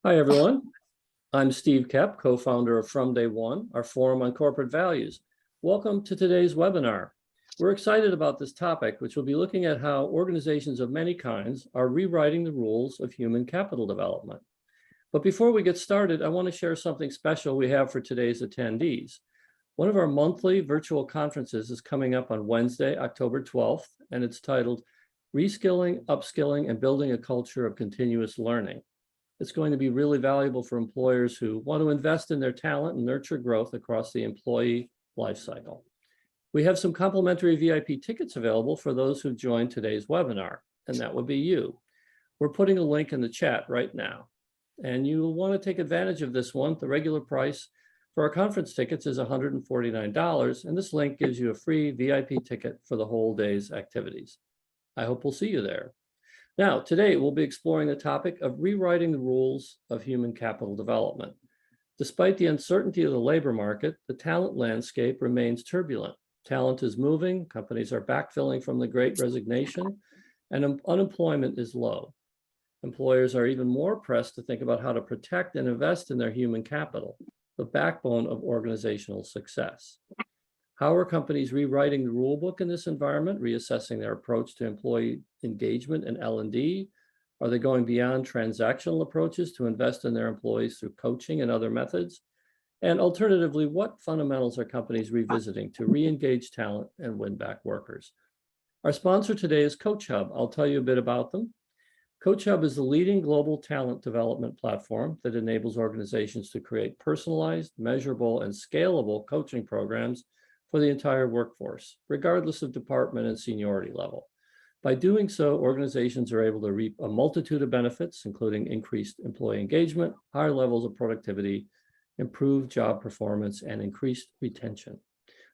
Hi, everyone. I'm Steve Kep, co-founder of From Day One, our forum on corporate values. Welcome to today's webinar. We're excited about this topic, which will be looking at how organizations of many kinds are rewriting the rules of human capital development. But before we get started, I want to share something special we have for today's attendees. One of our monthly virtual conferences is coming up on Wednesday, October 12th, and it's titled Reskilling, Upskilling, and Building a Culture of Continuous Learning. It's going to be really valuable for employers who want to invest in their talent and nurture growth across the employee lifecycle. We have some complimentary VIP tickets available for those who joined today's webinar, and that would be you. We're putting a link in the chat right now, and you'll want to take advantage of this one. The regular price for our conference tickets is $149, and this link gives you a free VIP ticket for the whole day's activities. I hope we'll see you there. Now, today we'll be exploring the topic of rewriting the rules of human capital development. Despite the uncertainty of the labor market, the talent landscape remains turbulent. Talent is moving, companies are backfilling from the Great Resignation, and unemployment is low. Employers are even more pressed to think about how to protect and invest in their human capital, the backbone of organizational success. How are companies rewriting the rulebook in this environment, reassessing their approach to employee engagement and L&D? Are they going beyond transactional approaches to invest in their employees through coaching and other methods? And alternatively, what fundamentals are companies revisiting to re-engage talent and win back workers? Our sponsor today is CoachHub. I'll tell you a bit about them. CoachHub is the leading global talent development platform that enables organizations to create personalized, measurable, and scalable coaching programs for the entire workforce, regardless of department and seniority level. By doing so, organizations are able to reap a multitude of benefits, including increased employee engagement, higher levels of productivity, improved job performance, and increased retention.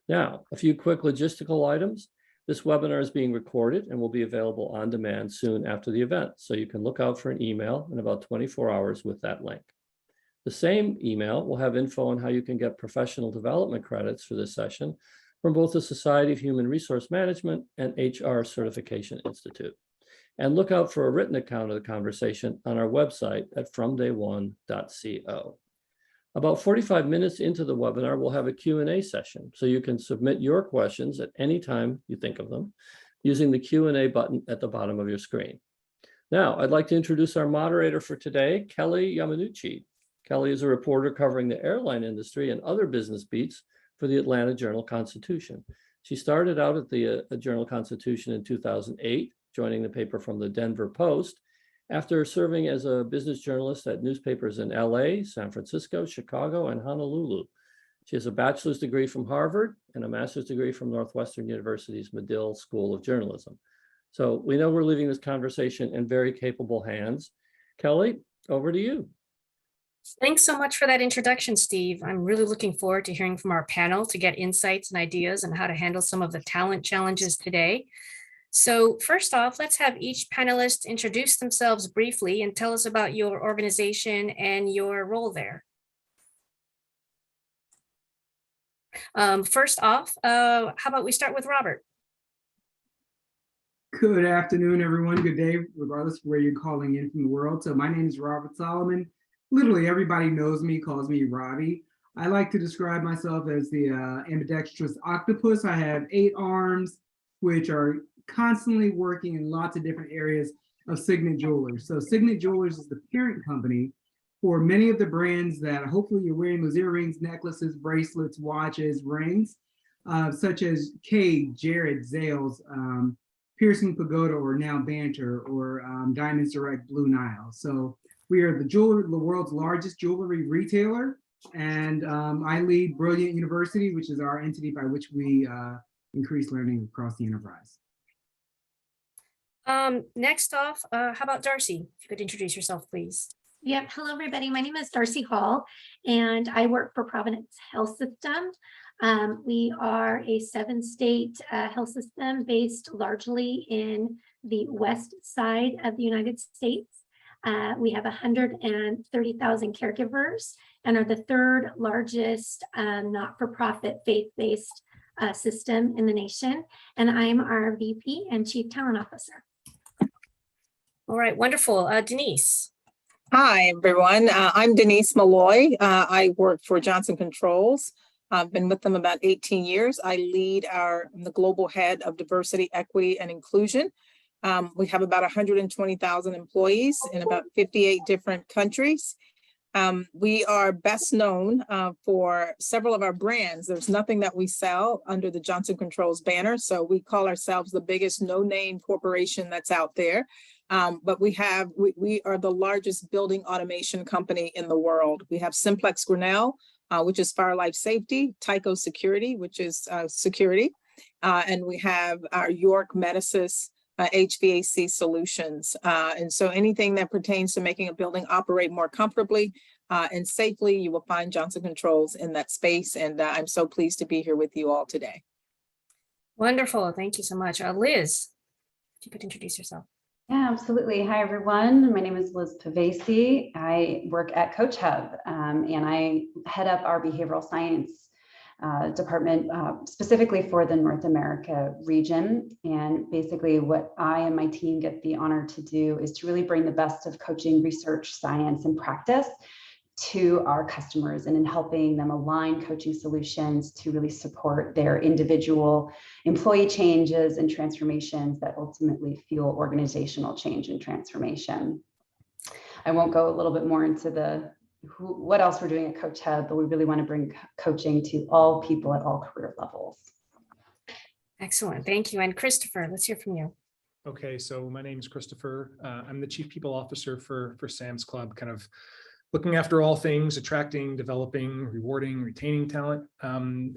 Now, a few quick logistical items. This webinar is being recorded and will be available on demand soon after the event, so you can look out for an email in about 24 hours with that link. The same email will have info on how you can get professional development credits for this session from both the Society of Human Resource Management and HR Certification Institute. And look out for a written account of the conversation on our website at fromdayone.co. About 45 minutes into the webinar, we'll have a Q&A session, so you can submit your questions at any time you think of them using the Q&A button at the bottom of your screen. Now, I'd like to introduce our moderator for today, Kelly Yamanuchi. Kelly is a reporter covering the airline industry and other business beats for the Atlanta Journal-Constitution. She started out at the Journal-Constitution in 2008, joining the paper from the Denver Post, after serving as a business journalist at newspapers in LA, San Francisco, Chicago, and Honolulu. She has a bachelor's degree from Harvard and a master's degree from Northwestern University's Medill School of Journalism. So we know we're leaving this conversation in very capable hands. Kelly, over to you. Thanks so much for that introduction, Steve. I'm really looking forward to hearing from our panel to get insights and ideas on how to handle some of the talent challenges today. So first off, let's have each panelist introduce themselves briefly and tell us about your organization and your role there. First off, how about we start with Robert? Good afternoon, everyone. Good day, regardless of where you're calling in from the world. So my name is Robert Solomon. Literally everybody knows me, calls me Robbie. I like to describe myself as the ambidextrous octopus. I have 8 arms, which are constantly working in lots of different areas of Signet Jewelers. So Signet Jewelers is the parent company for many of the brands that hopefully you're wearing, those earrings, necklaces, bracelets, watches, rings, such as Kay, Jared, Zales, Piercing Pagoda, or now Banter, or Diamonds Direct, Blue Nile. So we are the world's largest jewelry retailer, and I lead Brilliant University, which is our entity by which we increase learning across the enterprise. Next off, how about Darcy? If you could introduce yourself, please. Yep. Hello, everybody. My name is Darcy Hall, and I work for Providence Health System. We are a 7-state health system based largely in the west side of the United States. We have 130,000 caregivers and are the 3rd largest not-for-profit faith-based system in the nation. And I'm our VP and Chief Talent Officer. All right, wonderful. Denise. Hi, everyone. I'm Denise Malloy. I work for Johnson Controls. I've been with them about 18 years. I'm the global head of diversity, equity, and inclusion. We have about 120,000 employees in about 58 different countries. We are best known for several of our brands. There's nothing that we sell under the Johnson Controls banner, so we call ourselves the biggest no-name corporation that's out there. But we are the largest building automation company in the world. We have Simplex Grinnell, which is fire life safety, Tyco Security, which is security, and we have our York Medicis HVAC solutions. And so anything that pertains to making a building operate more comfortably and safely, you will find Johnson Controls in that space. And I'm so pleased to be here with you all today. Wonderful. Thank you so much. Liz, if you could introduce yourself. Yeah, absolutely. Hi, everyone. My name is Liz Pavesi. I work at CoachHub, and I head up our behavioral science department specifically for the North America region. And basically what I and my team get the honor to do is to really bring the best of coaching, research, science, and practice to our customers, and in helping them align coaching solutions to really support their individual employee changes and transformations that ultimately fuel organizational change and transformation. I won't go a little bit more into what else we're doing at CoachHub, but we really want to bring coaching to all people at all career levels. Excellent. Thank you. And Christopher, let's hear from you. Okay, so my name is Christopher. I'm the Chief People Officer for Sam's Club, kind of looking after all things attracting, developing, rewarding, retaining talent.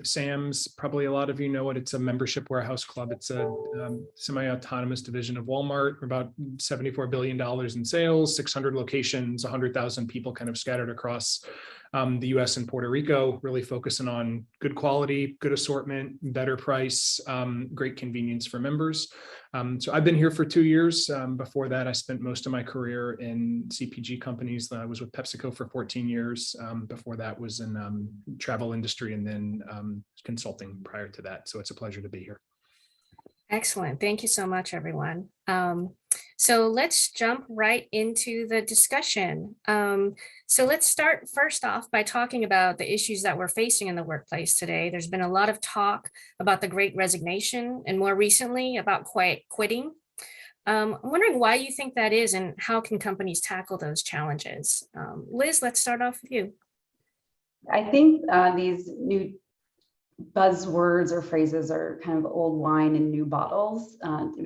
Sam's, probably a lot of you know it, it's a membership warehouse club. It's a semi-autonomous division of Walmart, about $74 billion in sales, 600 locations, 100,000 people kind of scattered across the US and Puerto Rico, really focusing on good quality, good assortment, better price, great convenience for members. So I've been here for 2 years. Before that, I spent most of my career in CPG companies. I was with PepsiCo for 14 years. Before that was in travel industry, and then consulting prior to that. So it's a pleasure to be here. Excellent. Thank you so much, everyone. So let's jump right into the discussion. So let's start first off by talking about the issues that we're facing in the workplace today. There's been a lot of talk about the Great Resignation, and more recently about quiet quitting. I'm wondering why you think that is, and how can companies tackle those challenges? Liz, let's start off with you. I think these new buzzwords or phrases are kind of old wine in new bottles,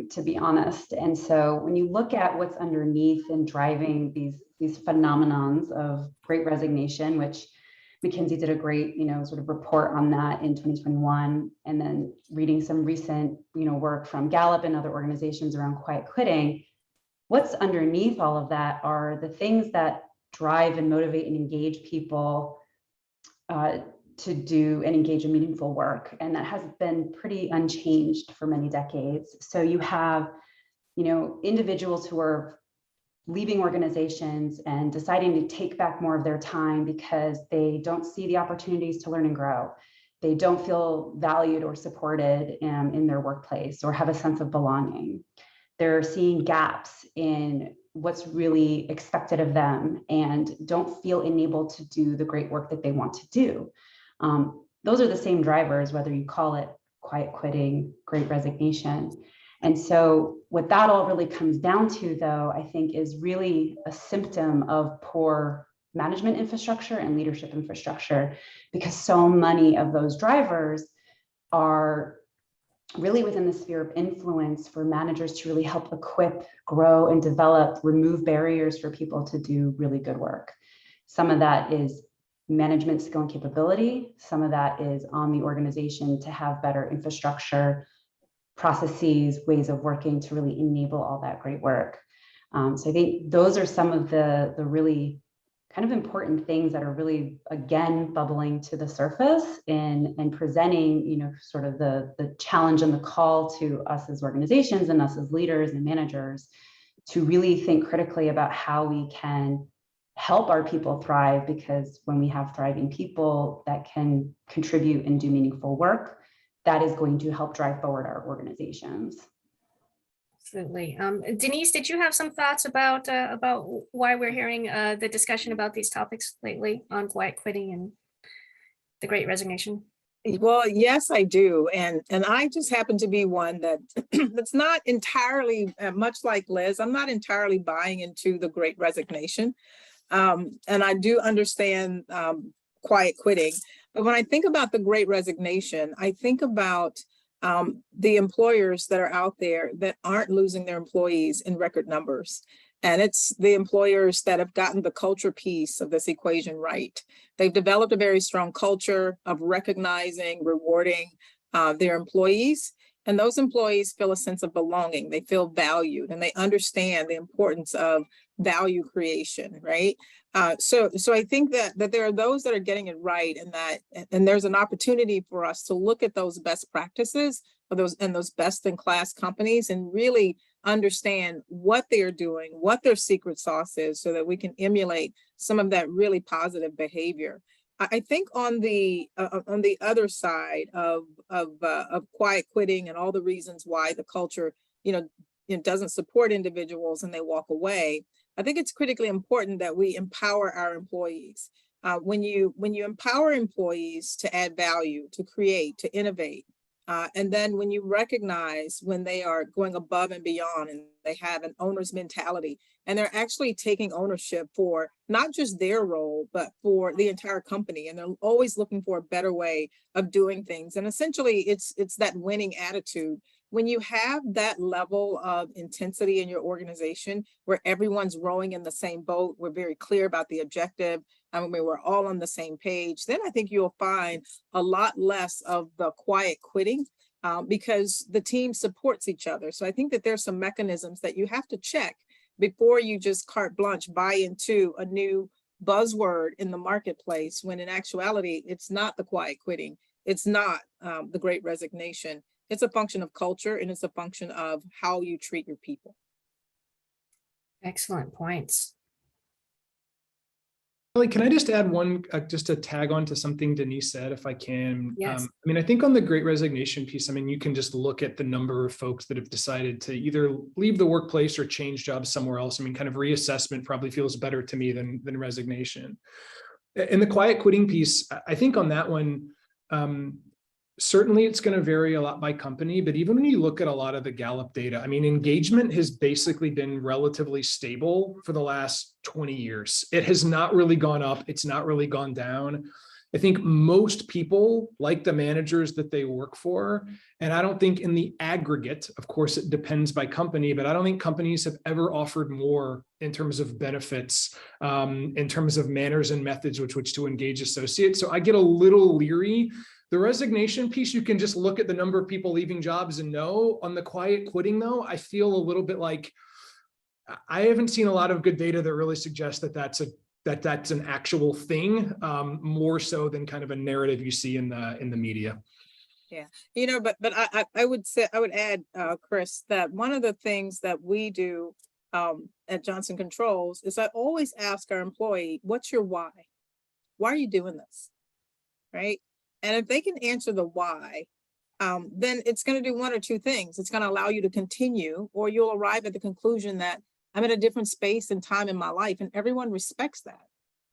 to be honest. And so when you look at what's underneath and driving these phenomenons of Great Resignation, which McKinsey did a great, sort of report on that in 2021, and then reading some recent, work from Gallup and other organizations around quiet quitting, what's underneath all of that are the things that drive and motivate and engage people to do and engage in meaningful work. And that has been pretty unchanged for many decades. So you have, individuals who are leaving organizations and deciding to take back more of their time because they don't see the opportunities to learn and grow. They don't feel valued or supported in their workplace or have a sense of belonging. They're seeing gaps in what's really expected of them and don't feel enabled to do the great work that they want to do. Those are the same drivers, whether you call it quiet quitting, Great Resignation. And so what that all really comes down to, though, I think is really a symptom of poor management infrastructure and leadership infrastructure, because so many of those drivers are really within the sphere of influence for managers to really help equip, grow, and develop, remove barriers for people to do really good work. Some of that is management skill and capability. Some of that is on the organization to have better infrastructure, processes, ways of working to really enable all that great work. So I think those are some of the really kind of important things that are really, again, bubbling to the surface and presenting, sort of the challenge and the call to us as organizations and us as leaders and managers to really think critically about how we can help our people thrive, because when we have thriving people that can contribute and do meaningful work, that is going to help drive forward our organizations. Absolutely. Denise, did you have some thoughts about why we're hearing the discussion about these topics lately on quiet quitting and the Great Resignation? Well, yes, I do. And I just happen to be one that that's not entirely, much like Liz, I'm not entirely buying into the Great Resignation. And I do understand quiet quitting. But when I think about the Great Resignation, I think about the employers that are out there that aren't losing their employees in record numbers. And it's the employers that have gotten the culture piece of this equation right. They've developed a very strong culture of recognizing, rewarding their employees. And those employees feel a sense of belonging. They feel valued and they understand the importance of value creation, right? So I think that there are those that are getting it right, and there's an opportunity for us to look at those best practices of those best in class companies and really understand what they're doing, what their secret sauce is, so that we can emulate some of that really positive behavior. I think on the other side of quiet quitting and all the reasons why the culture, it doesn't support individuals and they walk away, I think it's critically important that we empower our employees. When you empower employees to add value, to create, to innovate, and then when you recognize when they are going above and beyond and they have an owner's mentality and they're actually taking ownership for not just their role, but for the entire company. And they're always looking for a better way of doing things. And essentially it's that winning attitude. When you have that level of intensity in your organization where everyone's rowing in the same boat, we're very clear about the objective, and we're all on the same page, then I think you'll find a lot less of the quiet quitting because the team supports each other. So I think that there's some mechanisms that you have to check before you just carte blanche buy into a new buzzword in the marketplace, when in actuality, it's not the quiet quitting. It's not the Great Resignation. It's a function of culture and it's a function of how you treat your people. Excellent points. Can I just add one, just to tag on to something Denise said, if I can? Yes. I think on the Great Resignation piece, you can just look at the number of folks that have decided to either leave the workplace or change jobs somewhere else. Kind of reassessment probably feels better to me than resignation. And the quiet quitting piece, I think on that one, certainly it's going to vary a lot by company, but even when you look at a lot of the Gallup data, engagement has basically been relatively stable for the last 20 years. It has not really gone up. It's not really gone down. I think most people like the managers that they work for. And I don't think in the aggregate, of course, it depends by company, but I don't think companies have ever offered more in terms of benefits, in terms of manners and methods with which to engage associates. So I get a little leery. The resignation piece, you can just look at the number of people leaving jobs and know. On the quiet quitting, though, I feel a little bit like I haven't seen a lot of good data that really suggests that that's an actual thing, more so than kind of a narrative you see in the media. Yeah, but I would add, Chris, that one of the things that we do at Johnson Controls is I always ask our employee, what's your why? Why are you doing this? Right? And if they can answer the why, then it's going to do one or two things. It's going to allow you to continue, or you'll arrive at the conclusion that I'm in a different space and time in my life, and everyone respects that.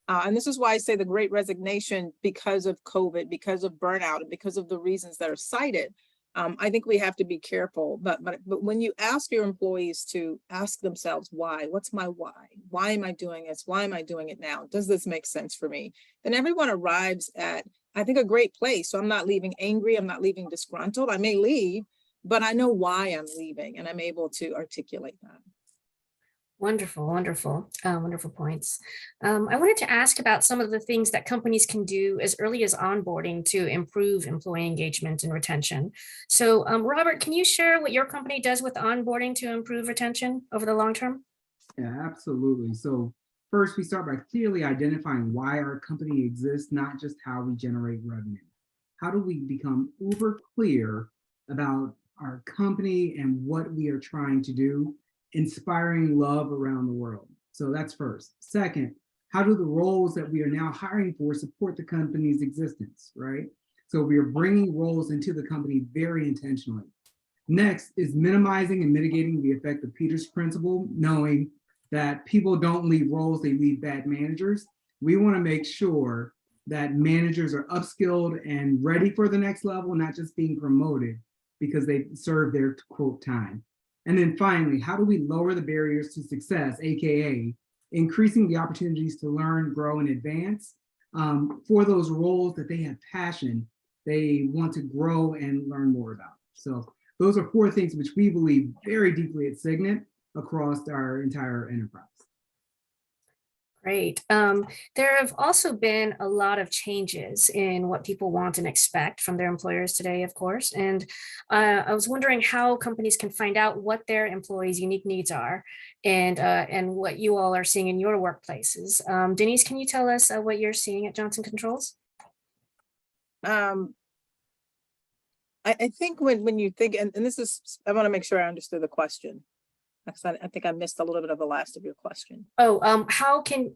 And this is why I say the Great Resignation, because of COVID, because of burnout, and because of the reasons that are cited, I think we have to be careful. But when you ask your employees to ask themselves why, what's my why? Why am I doing this? Why am I doing it now? Does this make sense for me? Then everyone arrives at, I think, a great place. So I'm not leaving angry. I'm not leaving disgruntled. I may leave, but I know why I'm leaving, and I'm able to articulate that. Wonderful, wonderful points. I wanted to ask about some of the things that companies can do as early as onboarding to improve employee engagement and retention. So Robert, can you share what your company does with onboarding to improve retention over the long term? Yeah, absolutely. So first, we start by clearly identifying why our company exists, not just how we generate revenue. How do we become uber clear about our company and what we are trying to do? Inspiring love around the world. So that's first. Second, how do the roles that we are now hiring for support the company's existence, right? So we are bringing roles into the company very intentionally. Next is minimizing and mitigating the effect of Peter's principle, knowing that people don't leave roles, they leave bad managers. We want to make sure that managers are upskilled and ready for the next level, not just being promoted because they served their quote time. And then finally, how do we lower the barriers to success, AKA increasing the opportunities to learn, grow, and advance for those roles that they have passion, they want to grow and learn more about. So those are 4 things which we believe very deeply at Signet across our entire enterprise. Great. There have also been a lot of changes in what people want and expect from their employers today, of course. And I was wondering how companies can find out what their employees' unique needs are and what you all are seeing in your workplaces. Denise, can you tell us what you're seeing at Johnson Controls? I think when you think, and this is, I want to make sure I understood the question, because I think I missed a little bit of the last of your question. Oh, how can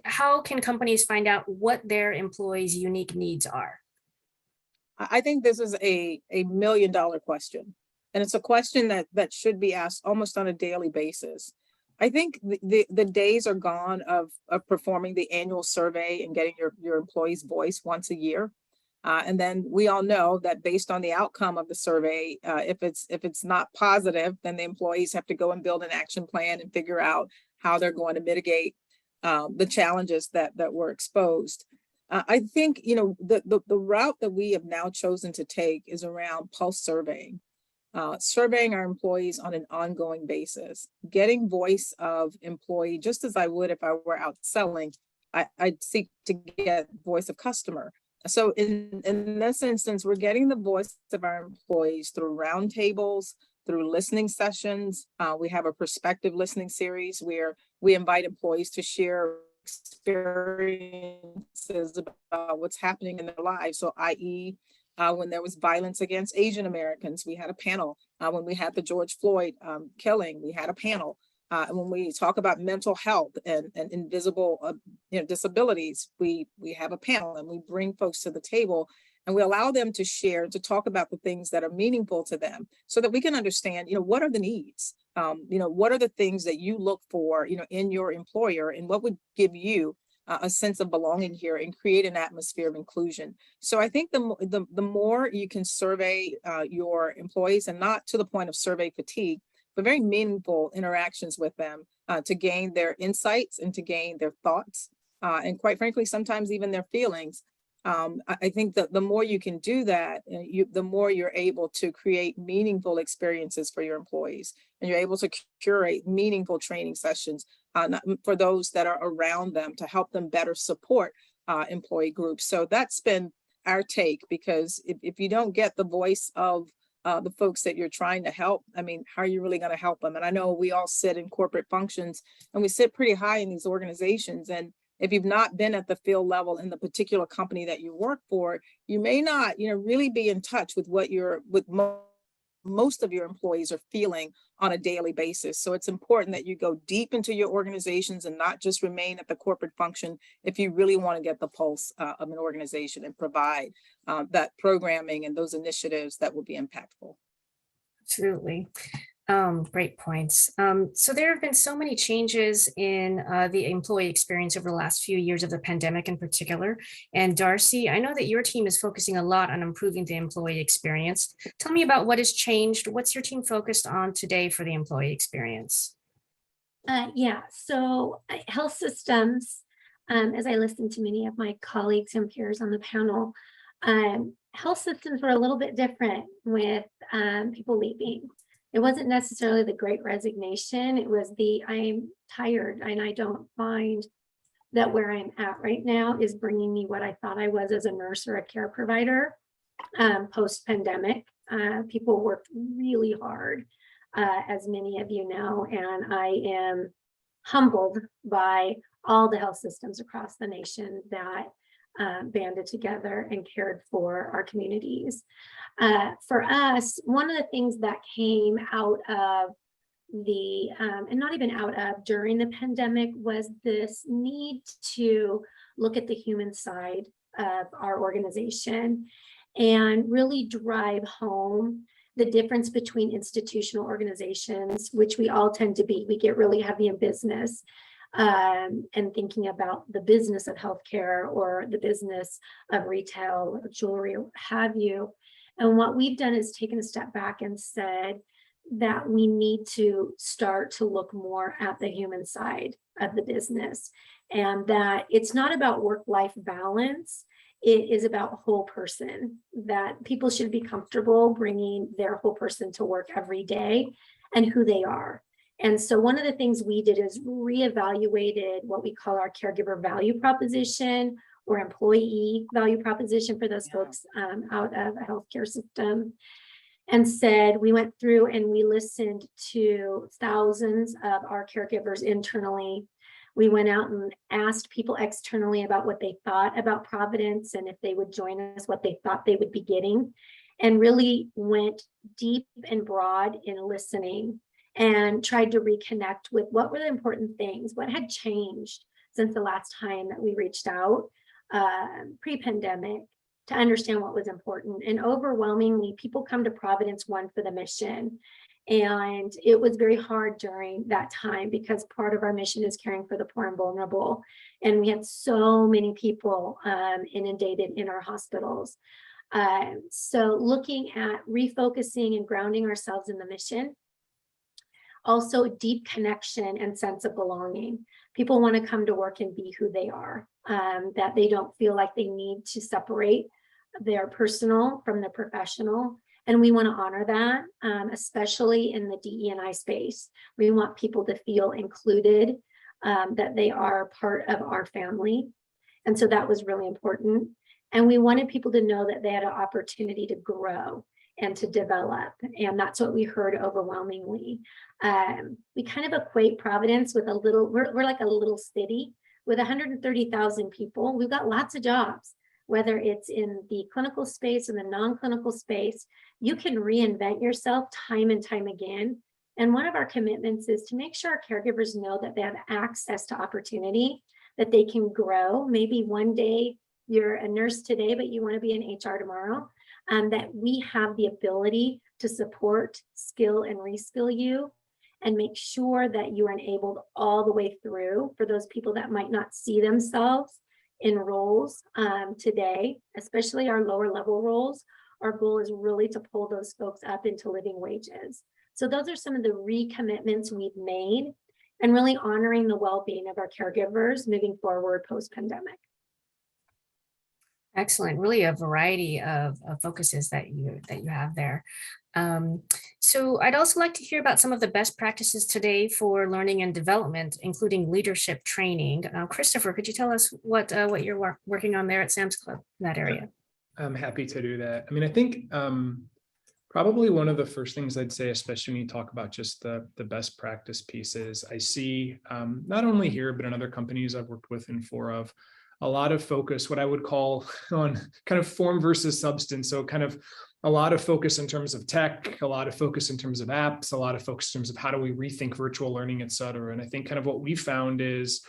companies find out what their employees' unique needs are? I think this is a $1 million question, and it's a question that should be asked almost on a daily basis. I think the days are gone of performing the annual survey and getting your employee's voice once a year. And then we all know that based on the outcome of the survey, if it's not positive, then the employees have to go and build an action plan and figure out how they're going to mitigate the challenges that were exposed. I think, the route that we have now chosen to take is around pulse surveying, surveying our employees on an ongoing basis, getting voice of employee, just as I would if I were out selling, I'd seek to get voice of customer. So in this instance, we're getting the voice of our employees through roundtables, through listening sessions. We have a perspective listening series where we invite employees to share experiences about what's happening in their lives. So i.e., when there was violence against Asian Americans, we had a panel. When we had the George Floyd killing, we had a panel. And when we talk about mental health and invisible disabilities, we have a panel and we bring folks to the table and we allow them to share, to talk about the things that are meaningful to them so that we can understand, what are the needs? What are the things that you look for, in your employer, and what would give you a sense of belonging here and create an atmosphere of inclusion. So I think the more you can survey your employees, and not to the point of survey fatigue, but very meaningful interactions with them to gain their insights and to gain their thoughts, and quite frankly, sometimes even their feelings. I think that the more you can do that, the more you're able to create meaningful experiences for your employees, and you're able to curate meaningful training sessions for those that are around them to help them better support employee groups. So that's been our take, because if you don't get the voice of the folks that you're trying to help, how are you really going to help them? And I know we all sit in corporate functions and we sit pretty high in these organizations. And if you've not been at the field level in the particular company that you work for, you may not, really be in touch with what most of your employees are feeling on a daily basis. So it's important that you go deep into your organizations and not just remain at the corporate function if you really want to get the pulse of an organization and provide that programming and those initiatives that will be impactful. Absolutely. Great points. So there have been so many changes in the employee experience over the last few years of the pandemic in particular. And Darcy, I know that your team is focusing a lot on improving the employee experience. Tell me about what has changed. What's your team focused on today for the employee experience? So health systems, as I listened to many of my colleagues and peers on the panel, health systems were a little bit different with people leaving. It wasn't necessarily the Great Resignation. It was I'm tired and I don't find that where I'm at right now is bringing me what I thought I was as a nurse or a care provider post-pandemic. People worked really hard, as many of you know, and I am humbled by all the health systems across the nation that banded together and cared for our communities. For us, one of the things that came out of and not even out of during the pandemic, was this need to look at the human side of our organization and really drive home the difference between institutional organizations, which we all tend to be. We get really heavy in business and thinking about the business of healthcare or the business of retail or jewelry or what have you. And what we've done is taken a step back and said that we need to start to look more at the human side of the business, and that it's not about work-life balance. It is about whole person, that people should be comfortable bringing their whole person to work every day and who they are. And so one of the things we did is reevaluated what we call our caregiver value proposition or employee value proposition for those folks out of a healthcare system. And said, we went through and we listened to thousands of our caregivers internally. We went out and asked people externally about what they thought about Providence and if they would join us, what they thought they would be getting, and really went deep and broad in listening and tried to reconnect with what were the important things, what had changed since the last time that we reached out pre-pandemic, to understand what was important. And overwhelmingly, people come to Providence, one, for the mission. And it was very hard during that time because part of our mission is caring for the poor and vulnerable. And we had so many people inundated in our hospitals. So looking at refocusing and grounding ourselves in the mission. Also deep connection and sense of belonging. People want to come to work and be who they are, that they don't feel like they need to separate their personal from the professional. And we want to honor that, especially in the DE&I space. We want people to feel included, that they are part of our family. And so that was really important. And we wanted people to know that they had an opportunity to grow and to develop. And that's what we heard overwhelmingly. We kind of equate Providence with we're like a little city with 130,000 people. We've got lots of jobs, whether it's in the clinical space and the non-clinical space. You can reinvent yourself time and time again. And one of our commitments is to make sure our caregivers know that they have access to opportunity, that they can grow. Maybe one day you're a nurse today, but you want to be in HR tomorrow. That we have the ability to support, skill, and reskill you, and make sure that you are enabled all the way through for those people that might not see themselves in roles today, especially our lower level roles. Our goal is really to pull those folks up into living wages. So those are some of the recommitments we've made and really honoring the well-being of our caregivers moving forward post-pandemic. Excellent. Really a variety of focuses that you have there. So I'd also like to hear about some of the best practices today for learning and development, including leadership training. Christopher, could you tell us what you're working on there at Sam's Club in that area? I'm happy to do that. I mean, I think probably one of the first things I'd say, especially when you talk about just the best practice pieces, I see not only here, but in other companies I've worked with and for of, a lot of focus, what I would call on kind of form versus substance. So kind of a lot of focus in terms of tech, a lot of focus in terms of apps, a lot of focus in terms of how do we rethink virtual learning, et cetera. And I think kind of what we found is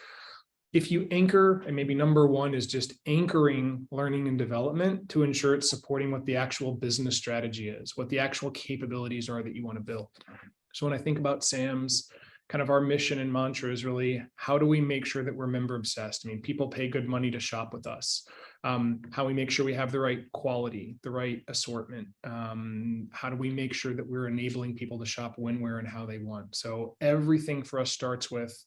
if you anchor, and maybe number one is just anchoring learning and development to ensure it's supporting what the actual business strategy is, what the actual capabilities are that you want to build. So when I think about Sam's, kind of our mission and mantra is really, how do we make sure that we're member obsessed? I mean, people pay good money to shop with us. How we make sure we have the right quality, the right assortment. How do we make sure that we're enabling people to shop when, where, and how they want? So everything for us starts with,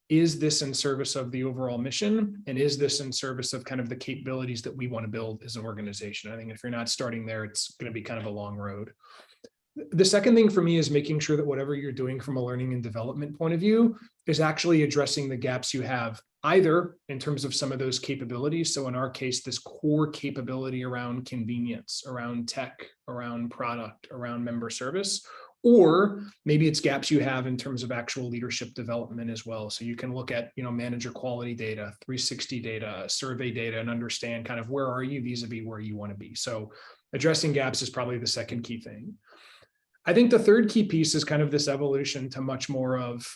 is this in service of the overall mission? And is this in service of kind of the capabilities that we want to build as an organization? I think if you're not starting there, it's going to be kind of a long road. The second thing for me is making sure that whatever you're doing from a learning and development point of view is actually addressing the gaps you have, either in terms of some of those capabilities. So in our case, this core capability around convenience, around tech, around product, around member service, or maybe it's gaps you have in terms of actual leadership development as well. So you can look at, manager quality data, 360 data, survey data, and understand kind of where are you vis-a-vis where you want to be. So addressing gaps is probably the second key thing. I think the third key piece is kind of this evolution to much more of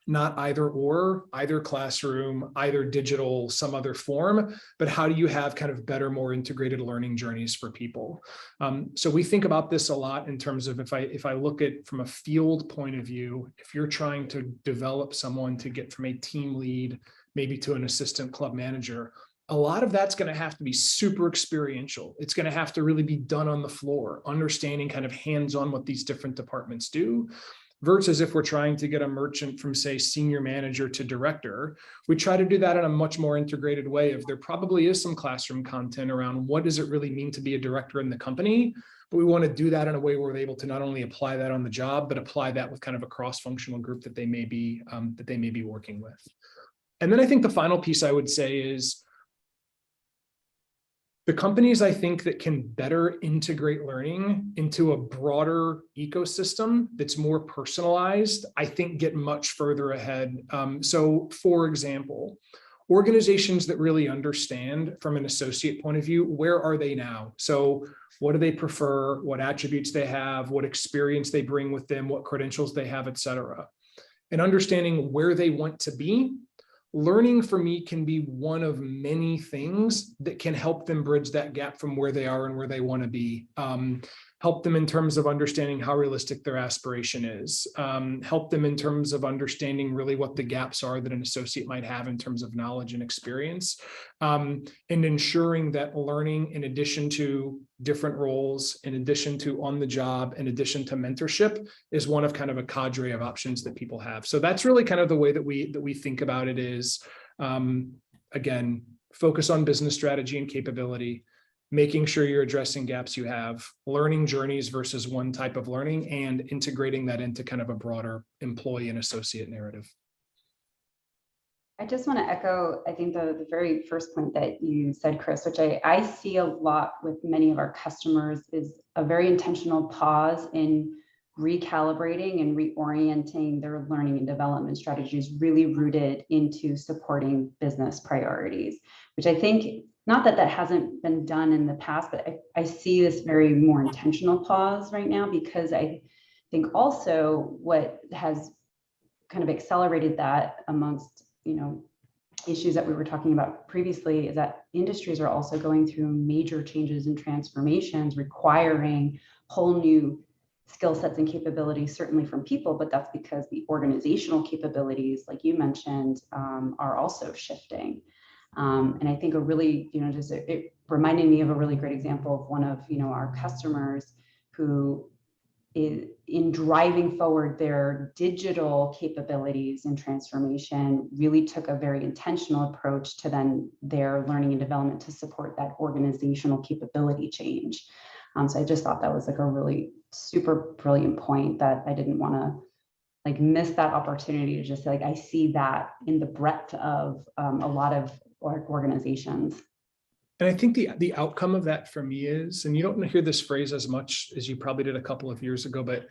not either or, either classroom, either digital, some other form, but how do you have kind of better, more integrated learning journeys for people? So we think about this a lot in terms of if I look at from a field point of view, if you're trying to develop someone to get from a team lead, maybe to an assistant club manager, a lot of that's going to have to be super experiential. It's going to have to really be done on the floor, understanding kind of hands-on what these different departments do. Versus if we're trying to get a merchant from, say, senior manager to director, we try to do that in a much more integrated way. If there probably is some classroom content around what does it really mean to be a director in the company, but we want to do that in a way where we're able to not only apply that on the job, but apply that with kind of a cross-functional group that they may be working with. And then I think the final piece I would say is the companies I think that can better integrate learning into a broader ecosystem that's more personalized, I think get much further ahead. So for example, organizations that really understand from an associate point of view, where are they now? So what do they prefer? What attributes they have? What experience they bring with them? What credentials they have, et cetera. And understanding where they want to be. Learning for me can be one of many things that can help them bridge that gap from where they are and where they want to be. Help them in terms of understanding how realistic their aspiration is. Help them in terms of understanding really what the gaps are that an associate might have in terms of knowledge and experience. And ensuring that learning, in addition to different roles, in addition to on the job, in addition to mentorship, is one of kind of a cadre of options that people have. So that's really kind of the way that we think about it is, again, focus on business strategy and capability, making sure you're addressing gaps you have, learning journeys versus one type of learning, and integrating that into kind of a broader employee and associate narrative. I just want to echo, I think the very first point that you said, Chris, which I see a lot with many of our customers, is a very intentional pause in recalibrating and reorienting their learning and development strategies, really rooted into supporting business priorities, which I think, not that that hasn't been done in the past, but I see this very more intentional pause right now, because I think also what has kind of accelerated that amongst, issues that we were talking about previously is that industries are also going through major changes and transformations requiring whole new skill sets and capabilities, certainly from people, but that's because the organizational capabilities, like you mentioned, are also shifting. And I think a really, it reminded me of a really great example of one of, our customers who is in driving forward their digital capabilities and transformation, really took a very intentional approach to then their learning and development to support that organizational capability change. So I just thought that was like a really super brilliant point that I didn't want to miss that opportunity to just I see that in the breadth of a lot of organizations. And I think the outcome of that for me is, and you don't hear this phrase as much as you probably did a couple of years ago, but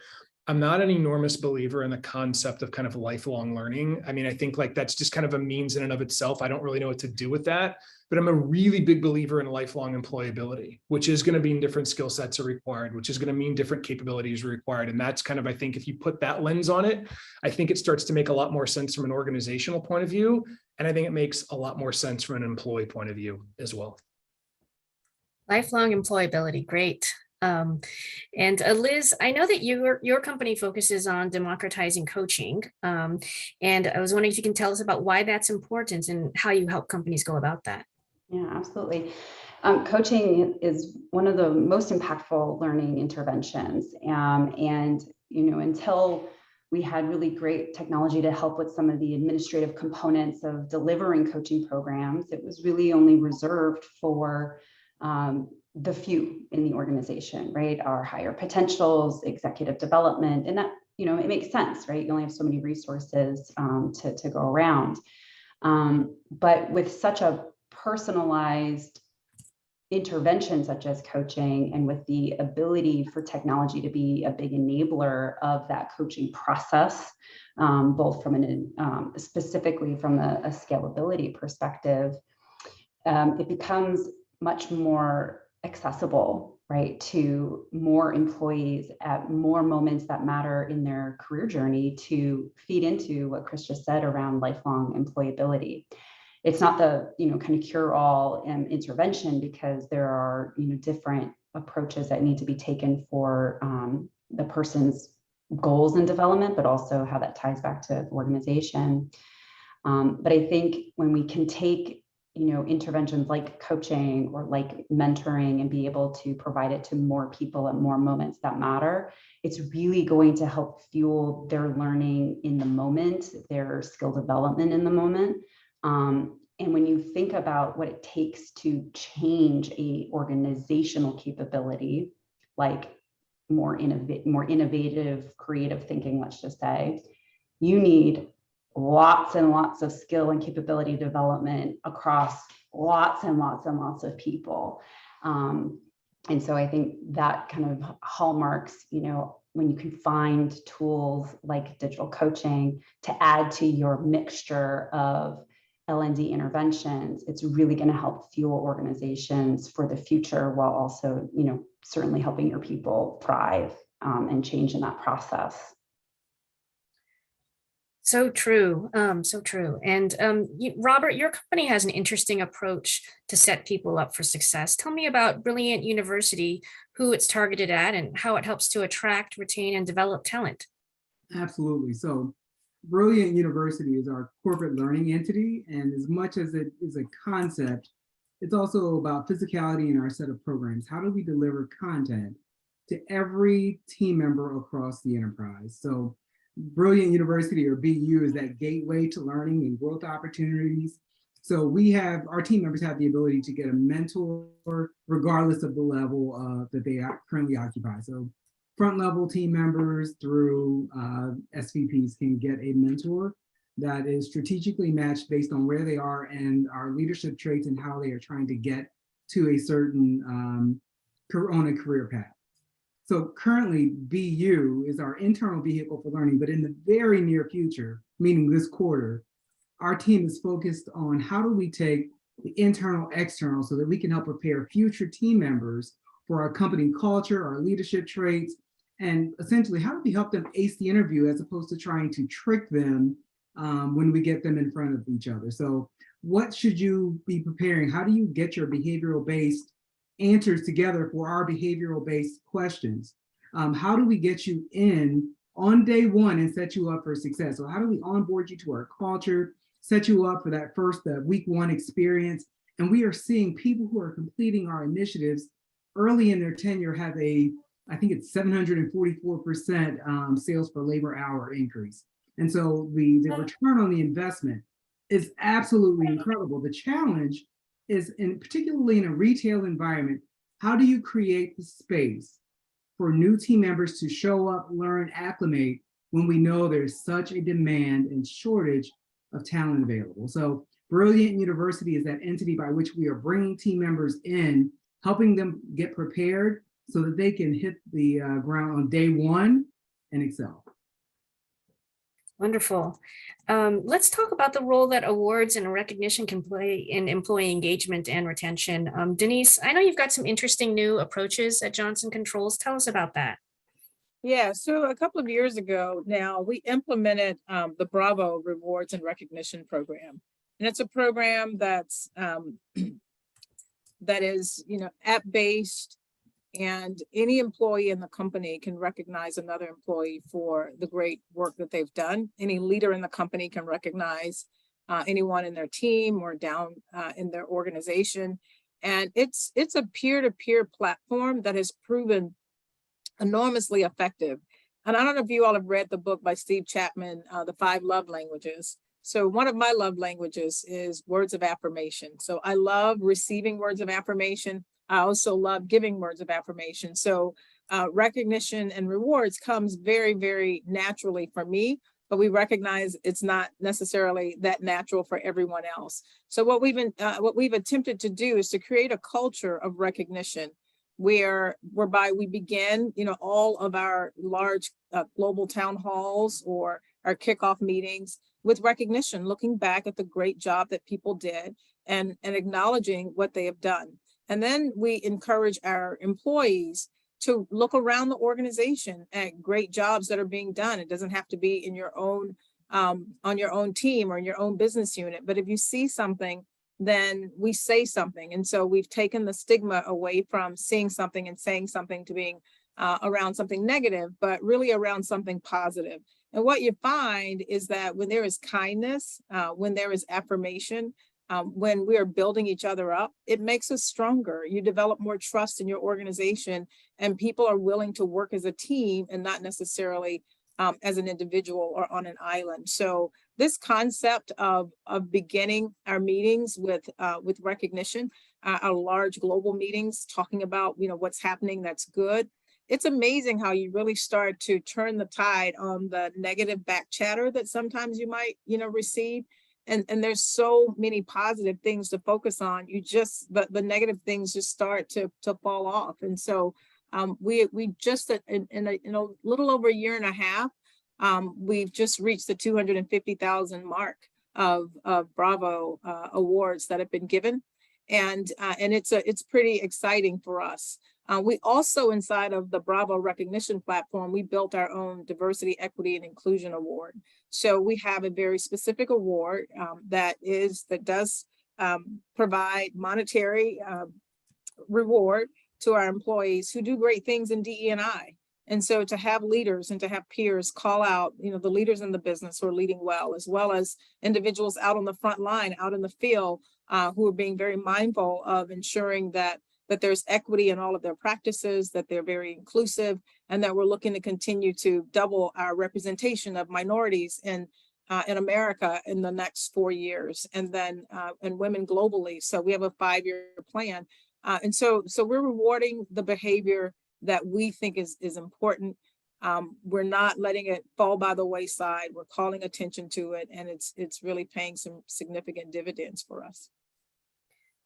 I'm not an enormous believer in the concept of kind of lifelong learning. I mean, I think that's just kind of a means in and of itself. I don't really know what to do with that, but I'm a really big believer in lifelong employability, which is going to mean different skill sets are required, which is going to mean different capabilities are required. And that's kind of, I think if you put that lens on it, I think it starts to make a lot more sense from an organizational point of view. And I think it makes a lot more sense from an employee point of view as well. Lifelong employability, great. And Liz, I know that your company focuses on democratizing coaching. And I was wondering if you can tell us about why that's important and how you help companies go about that. Yeah, absolutely. Coaching is one of the most impactful learning interventions. And until we had really great technology to help with some of the administrative components of delivering coaching programs, it was really only reserved for the few in the organization, right? Our higher potentials, executive development, and that, it makes sense, right? You only have so many resources to go around. But with such a personalized intervention such as coaching, and with the ability for technology to be a big enabler of that coaching process, both from specifically from a scalability perspective, it becomes much more accessible, right, to more employees at more moments that matter in their career journey to feed into what Chris just said around lifelong employability. It's not the, kind of cure-all intervention, because there are, different approaches that need to be taken for the person's goals and development, but also how that ties back to the organization. But I think when we can take, interventions like coaching or like mentoring and be able to provide it to more people at more moments that matter, it's really going to help fuel their learning in the moment, their skill development in the moment. And when you think about what it takes to change a organizational capability, like more innovative, creative thinking, let's just say, you need lots and lots of skill and capability development across lots and lots and lots of people. And so I think that kind of hallmarks, when you can find tools like digital coaching to add to your mixture of L&D interventions, it's really going to help fuel organizations for the future, while also, certainly helping your people thrive and change in that process. So true. So true. And Robert, your company has an interesting approach to set people up for success. Tell me about Brilliant University, who it's targeted at, and how it helps to attract, retain, and develop talent. Absolutely. So Brilliant University is our corporate learning entity, and as much as it is a concept, it's also about physicality in our set of programs. How do we deliver content to every team member across the enterprise? So Brilliant University, or BU, is that gateway to learning and growth opportunities. So our team members have the ability to get a mentor regardless of the level that they currently occupy. So front level team members through SVPs can get a mentor that is strategically matched based on where they are and our leadership traits and how they are trying to get to a certain on a career path. So currently, BU is our internal vehicle for learning, but in the very near future, meaning this quarter, our team is focused on how do we take the internal, external, so that we can help prepare future team members for our company culture, our leadership traits, and essentially how do we help them ace the interview as opposed to trying to trick them when we get them in front of each other. So what should you be preparing? How do you get your behavioral-based answers together for our behavioral-based questions? How do we get you in on day one and set you up for success? So how do we onboard you to our culture, set you up for that first week one experience? And we are seeing people who are completing our initiatives early in their tenure have I think it's 744% sales per labor hour increase. And so the return on the investment is absolutely incredible. The challenge is, particularly in a retail environment, how do you create the space for new team members to show up, learn, acclimate when we know there's such a demand and shortage of talent available? So Brilliant University is that entity by which we are bringing team members in, helping them get prepared so that they can hit the ground on day one and excel. Wonderful. Let's talk about the role that awards and recognition can play in employee engagement and retention. Denise, I know you've got some interesting new approaches at Johnson Controls. Tell us about that. Yeah, so a couple of years ago now, we implemented the Bravo Rewards and Recognition Program. And it's a program that's that is, app-based, and any employee in the company can recognize another employee for the great work that they've done. Any leader in the company can recognize anyone in their team or down in their organization. And it's a peer-to-peer platform that has proven enormously effective. And I don't know if you all have read the book by Steve Chapman, The 5 Love Languages. So one of my love languages is words of affirmation. So I love receiving words of affirmation. I also love giving words of affirmation. So recognition and rewards comes very, very naturally for me, but we recognize it's not necessarily that natural for everyone else. So what we've attempted to do is to create a culture of recognition whereby we begin, all of our large global town halls or our kickoff meetings with recognition, looking back at the great job that people did and acknowledging what they have done. And then we encourage our employees to look around the organization at great jobs that are being done. It doesn't have to be in your own, on your own team or in your own business unit. But if you see something, then we say something. And so we've taken the stigma away from seeing something and saying something to being around something negative, but really around something positive. And what you find is that when there is kindness, when there is affirmation, when we are building each other up, it makes us stronger. You develop more trust in your organization, and people are willing to work as a team and not necessarily as an individual or on an island. So this concept of beginning our meetings with recognition, our large global meetings, talking about what's happening that's good. It's amazing how you really start to turn the tide on the negative back chatter that sometimes you might receive. And there's so many positive things to focus on. The negative things just start to fall off. And so we just in a little over a year and a half, we've just reached the 250,000 mark of Bravo awards that have been given, and it's pretty exciting for us. We also, inside of the Bravo recognition platform, we built our own diversity, equity, and inclusion award. So we have a very specific award that does provide monetary reward to our employees who do great things in DE&I. And so to have leaders and to have peers call out, the leaders in the business who are leading well, as well as individuals out on the front line, out in the field, who are being very mindful of ensuring that there's equity in all of their practices, that they're very inclusive, and that we're looking to continue to double our representation of minorities in America in the next 4 years, and then and women globally. So we have a 5-year plan. And so we're rewarding the behavior that we think is important. We're not letting it fall by the wayside. We're calling attention to it, and it's really paying some significant dividends for us.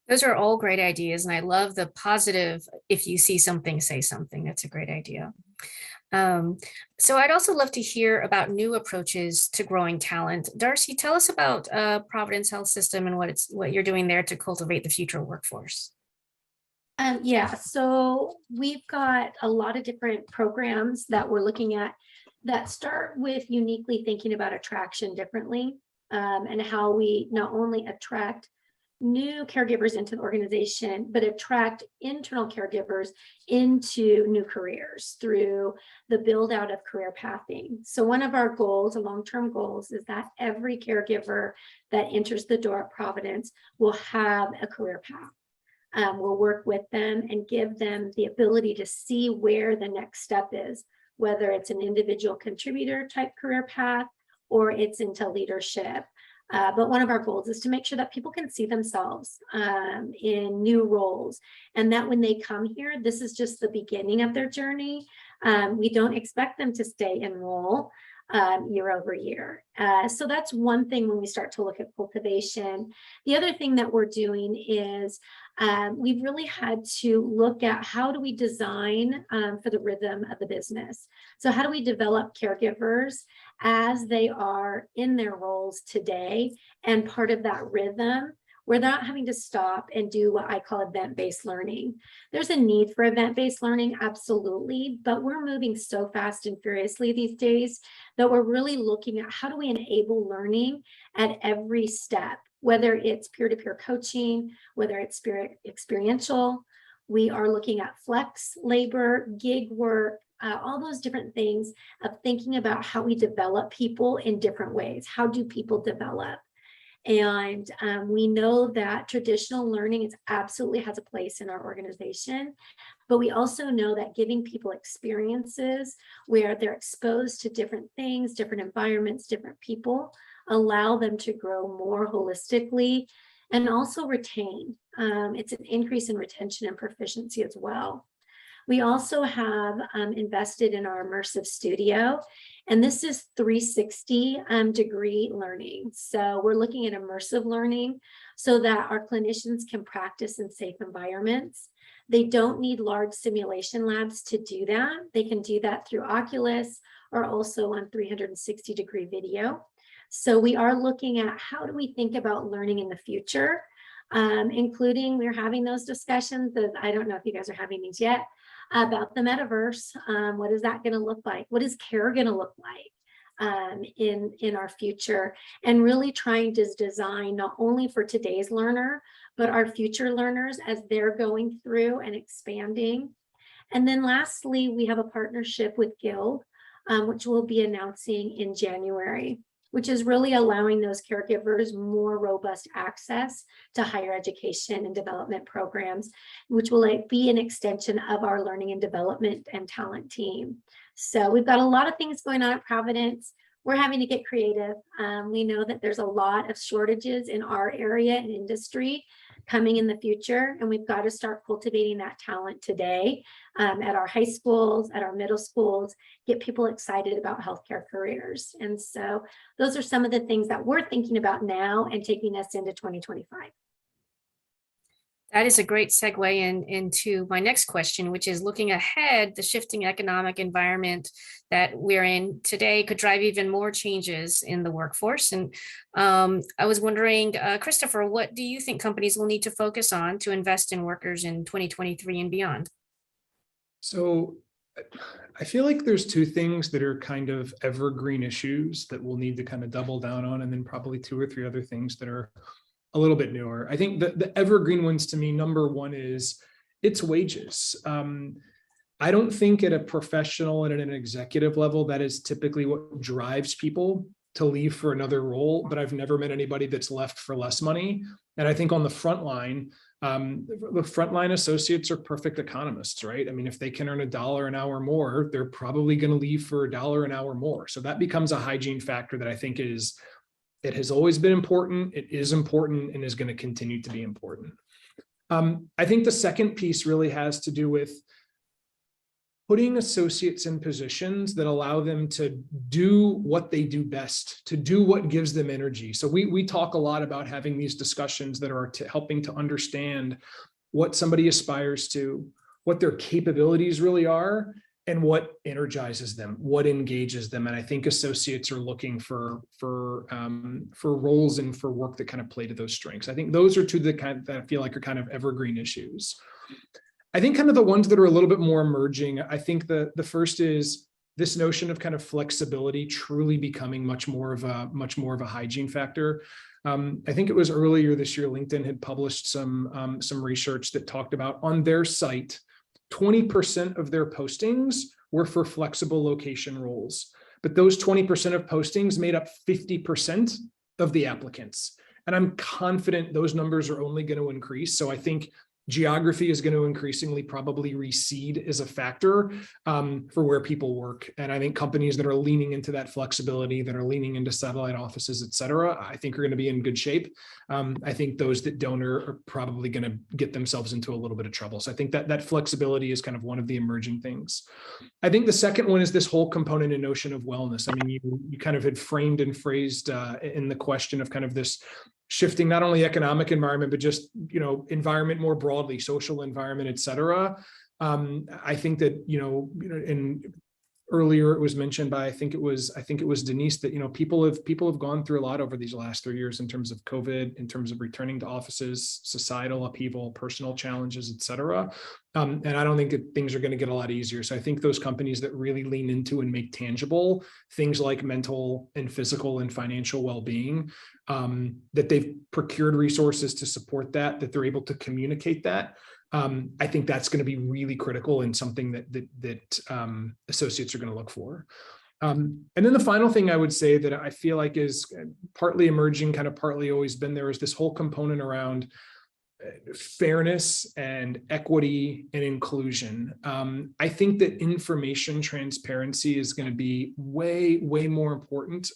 Those are all great ideas. And I love the positive, if you see something, say something. That's a great idea. So I'd also love to hear about new approaches to growing talent. Darcy, tell us about Providence Health System and what you're doing there to cultivate the future workforce. Yeah, so we've got a lot of different programs that we're looking at that start with uniquely thinking about attraction differently, and how we not only attract new caregivers into the organization, but attract internal caregivers into new careers through the build out of career pathing. So one of our goals, long-term goals, is that every caregiver that enters the door at Providence will have a career path. We'll work with them and give them the ability to see where the next step is, whether it's an individual contributor type career path or it's into leadership. But one of our goals is to make sure that people can see themselves in new roles, and that when they come here, this is just the beginning of their journey. We don't expect them to stay in role year over year. So that's one thing when we start to look at cultivation. The other thing that we're doing is we've really had to look at how do we design for the rhythm of the business. So how do we develop caregivers as they are in their roles today, and part of that rhythm where they're not having to stop and do what I call event-based learning. There's a need for event-based learning, absolutely, but we're moving so fast and furiously these days that we're really looking at how do we enable learning at every step, whether it's peer-to-peer coaching, whether it's experiential. We are looking at flex labor, gig work, all those different things of thinking about how we develop people in different ways. How do people develop? And we know that traditional learning absolutely has a place in our organization, but we also know that giving people experiences where they're exposed to different things, different environments, different people, allow them to grow more holistically and also retain. It's an increase in retention and proficiency as well. We also have invested in our Immersive Studio, and this is 360 degree learning. So we're looking at immersive learning so that our clinicians can practice in safe environments. They don't need large simulation labs to do that. They can do that through Oculus or also on 360 degree video. So we are looking at how do we think about learning in the future including we're having those discussions that I don't know if you guys are having these yet about the metaverse. What is that going to look like? What is care going to look like in our future? And really trying to design not only for today's learner, but our future learners as they're going through and expanding. And then lastly, we have a partnership with Guild, which we'll be announcing in January, which is really allowing those caregivers more robust access to higher education and development programs, which will be an extension of our learning and development and talent team. So we've got a lot of things going on at Providence. We're having to get creative. We know that there's a lot of shortages in our area and industry coming in the future, and we've got to start cultivating that talent today at our high schools, at our middle schools, get people excited about healthcare careers. And so those are some of the things that we're thinking about now and taking us into 2025. That is a great segue into my next question, which is looking ahead, the shifting economic environment that we're in today could drive even more changes in the workforce. And I was wondering, Christopher, what do you think companies will need to focus on to invest in workers in 2023 and beyond? So I feel like there's two things that are kind of evergreen issues that we'll need to kind of double down on, and then probably two or three other things that are a little bit newer. I think the evergreen ones to me, number one is it's wages. I don't think at a professional and at an executive level, that is typically what drives people to leave for another role, but I've never met anybody that's left for less money. And I think on the front line, the frontline associates are perfect economists, right? I mean, if they can earn $1 an hour more, they're probably going to leave for $1 an hour more. So that becomes a hygiene factor that I think it has always been important, it is important, and is going to continue to be important. I think the second piece really has to do with putting associates in positions that allow them to do what they do best, to do what gives them energy. So we talk a lot about having these discussions that are helping to understand what somebody aspires to, what their capabilities really are, and what energizes them, what engages them. And I think associates are looking for roles and for work that kind of play to those strengths. I think those are two that I feel like are kind of evergreen issues. I think kind of the ones that are a little bit more emerging, I think the first is this notion of kind of flexibility truly becoming much more of a hygiene factor. I think it was earlier this year, LinkedIn had published some research that talked about on their site, 20% of their postings were for flexible location roles, but those 20% of postings made up 50% of the applicants. And I'm confident those numbers are only going to increase. So I think geography is going to increasingly probably recede as a factor for where people work. And I think companies that are leaning into that flexibility, that are leaning into satellite offices, et cetera, I think are going to be in good shape. I think those that don't are probably going to get themselves into a little bit of trouble. So I think that flexibility is kind of one of the emerging things. I think the second one is this whole component and notion of wellness. I mean, you kind of had framed and phrased in the question of kind of this shifting not only economic environment, but just, environment more broadly, social environment, et cetera. I think that, and earlier it was mentioned by, I think it was Denise, that, people have gone through a lot over these last 3 years in terms of COVID, in terms of returning to offices, societal upheaval, personal challenges, et cetera. And I don't think that things are going to get a lot easier. So I think those companies that really lean into and make tangible things like mental and physical and financial well-being, that they've procured resources to support that they're able to communicate that. I think that's going to be really critical and something that associates are going to look for. And then the final thing I would say that I feel like is partly emerging, kind of partly always been there, is this whole component around fairness and equity and inclusion. I think that information transparency is going to be way, way more important,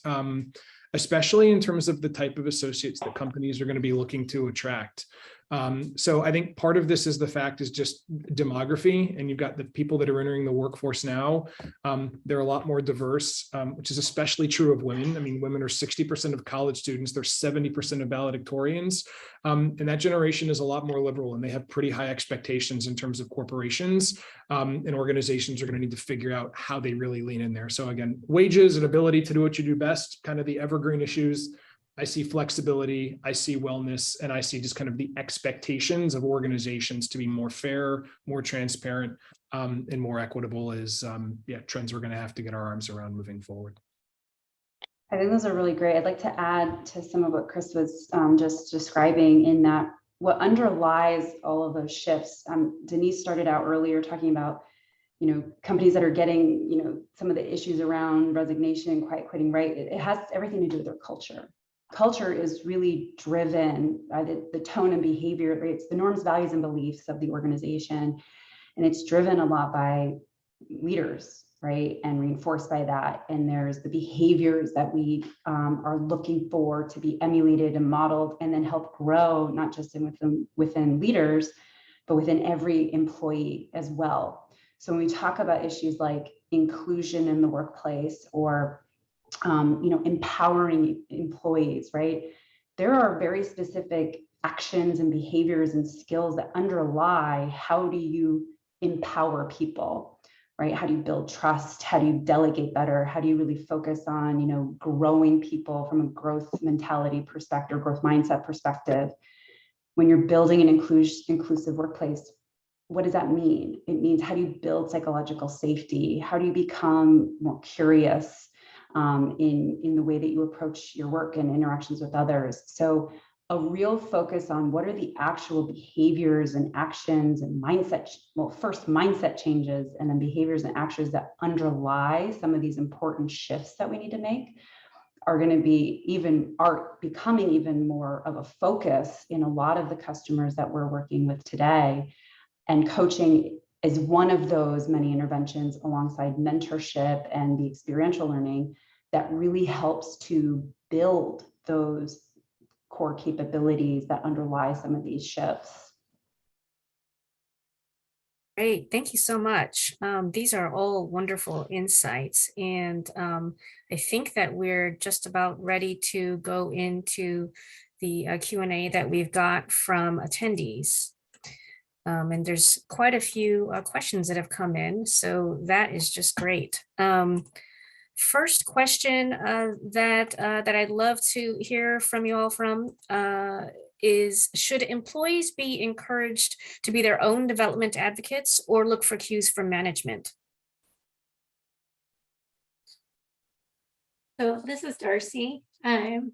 especially in terms of the type of associates that companies are going to be looking to attract. So I think part of this is the fact is just demography, and you've got the people that are entering the workforce now. They're a lot more diverse, which is especially true of women. I mean, women are 60% of college students. They're 70% of valedictorians. And that generation is a lot more liberal, and they have pretty high expectations in terms of corporations, and organizations are going to need to figure out how they really lean in there. So again, wages and ability to do what you do best, kind of the evergreen issues. I see flexibility, I see wellness, and I see just kind of the expectations of organizations to be more fair, more transparent, and more equitable is trends we're going to have to get our arms around moving forward. I think those are really great. I'd like to add to some of what Chris was just describing, in that what underlies all of those shifts. Denise started out earlier talking about, companies that are getting, some of the issues around resignation and quiet quitting, right? It has everything to do with their culture. Culture is really driven by the tone and behavior, right? It's the norms, values, and beliefs of the organization. And it's driven a lot by leaders, right? And reinforced by that. And there's the behaviors that we are looking for to be emulated and modeled, and then help grow, not just within leaders, but within every employee as well. So when we talk about issues like inclusion in the workplace, or empowering employees, right? There are very specific actions and behaviors and skills that underlie how do you empower people, right? How do you build trust? How do you delegate better? How do you really focus on, growing people from a growth mentality perspective, growth mindset perspective? When you're building an inclusive workplace, what does that mean? It means, how do you build psychological safety? How do you become more curious in the way that you approach your work and interactions with others? So a real focus on what are the actual behaviors and actions and mindset, first mindset changes, and then behaviors and actions that underlie some of these important shifts that we need to make, are going to be becoming even more of a focus in a lot of the customers that we're working with today. And coaching is one of those many interventions, alongside mentorship and the experiential learning, that really helps to build those core capabilities that underlie some of these shifts. Great, thank you so much. These are all wonderful insights, and I think that we're just about ready to go into the Q&A that we've got from attendees. And there's quite a few questions that have come in, so that is just great. First question that I'd love to hear from you all is, should employees be encouraged to be their own development advocates or look for cues from management? So this is Darcy, and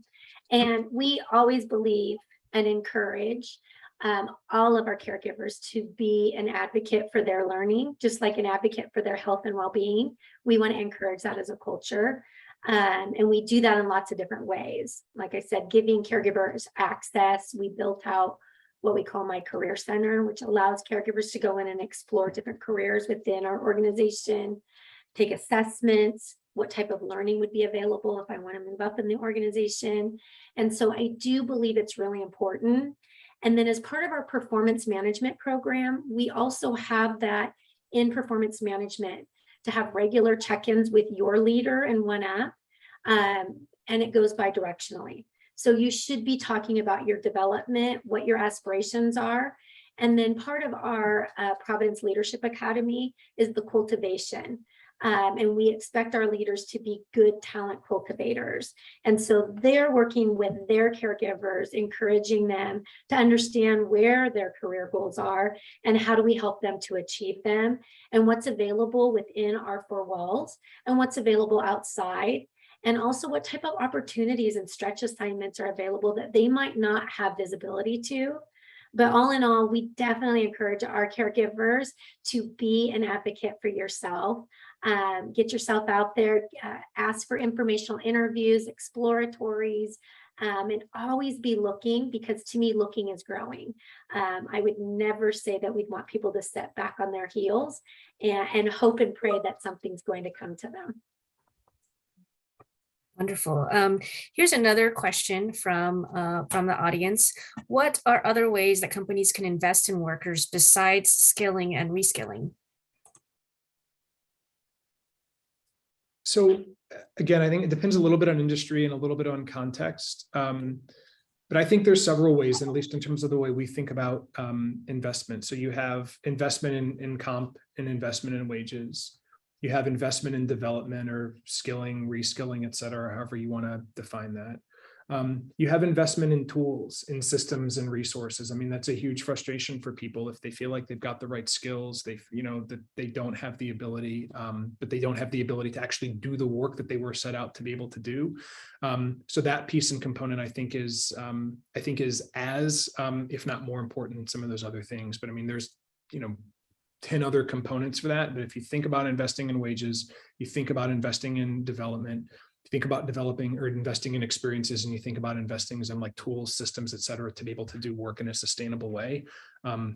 we always believe and encourage all of our caregivers to be an advocate for their learning, just like an advocate for their health and well-being. We want to encourage that as a culture. And we do that in lots of different ways. Like I said, giving caregivers access. We built out what we call My Career Center, which allows caregivers to go in and explore different careers within our organization, take assessments, what type of learning would be available if I want to move up in the organization. And so I do believe it's really important. And then as part of our performance management program, we also have that in performance management to have regular check-ins with your leader in one app, and it goes bi-directionally. So you should be talking about your development, what your aspirations are. And then part of our Providence Leadership Academy is the cultivation. And we expect our leaders to be good talent cultivators. And so they're working with their caregivers, encouraging them to understand where their career goals are and how do we help them to achieve them, and what's available within our four walls and what's available outside. And also what type of opportunities and stretch assignments are available that they might not have visibility to. But all in all, we definitely encourage our caregivers to be an advocate for yourself. Get yourself out there, ask for informational interviews, exploratories, and always be looking, because to me, looking is growing. I would never say that we'd want people to step back on their heels and hope and pray that something's going to come to them. Wonderful. Here's another question from the audience. What are other ways that companies can invest in workers besides skilling and reskilling? So again, I think it depends a little bit on industry and a little bit on context. But I think there's several ways, at least in terms of the way we think about investment. So you have investment in comp and investment in wages. You have investment in development or skilling, reskilling, et cetera, however you want to define that. You have investment in tools, in systems and resources. I mean, that's a huge frustration for people if they feel like they've got the right skills, that they don't have the ability, but they don't have the ability to actually do the work that they were set out to be able to do. So that piece and component, I think is as, if not more important than some of those other things. But I mean, there's, 10 other components for that. But if you think about investing in wages, you think about investing in development, you think about developing or investing in experiences, and you think about investing in like tools, systems, et cetera, to be able to do work in a sustainable way.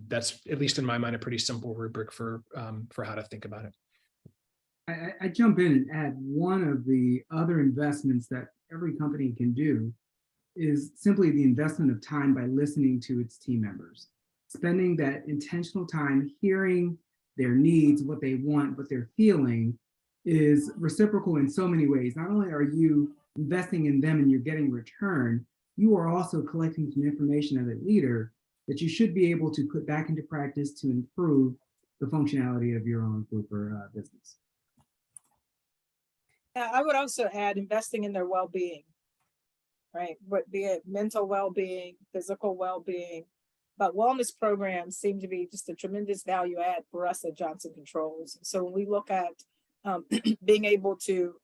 That's, at least in my mind, a pretty simple rubric for how to think about it. I jump in and add one of the other investments that every company can do is simply the investment of time by listening to its team members. Spending that intentional time hearing their needs, what they want, what they're feeling is reciprocal in so many ways. Not only are you investing in them and you're getting return, you are also collecting some information as a leader that you should be able to put back into practice to improve the functionality of your own group or business. I would also add investing in their well-being, right? But be it mental well-being, physical well-being, but wellness programs seem to be just a tremendous value add for us at Johnson Controls. So when we look at being able to,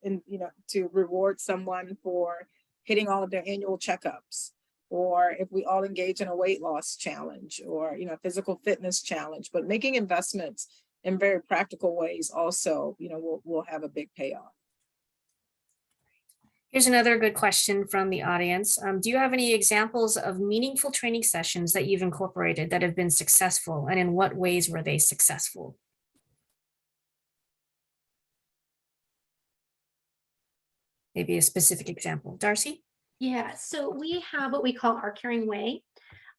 to reward someone for hitting all of their annual checkups, or if we all engage in a weight loss challenge or, physical fitness challenge, but making investments in very practical ways also, will have a big payoff. Here's another good question from the audience. Do you have any examples of meaningful training sessions that you've incorporated that have been successful, and in what ways were they successful? Maybe a specific example. Darcy? Yeah, so we have what we call our Caring Way,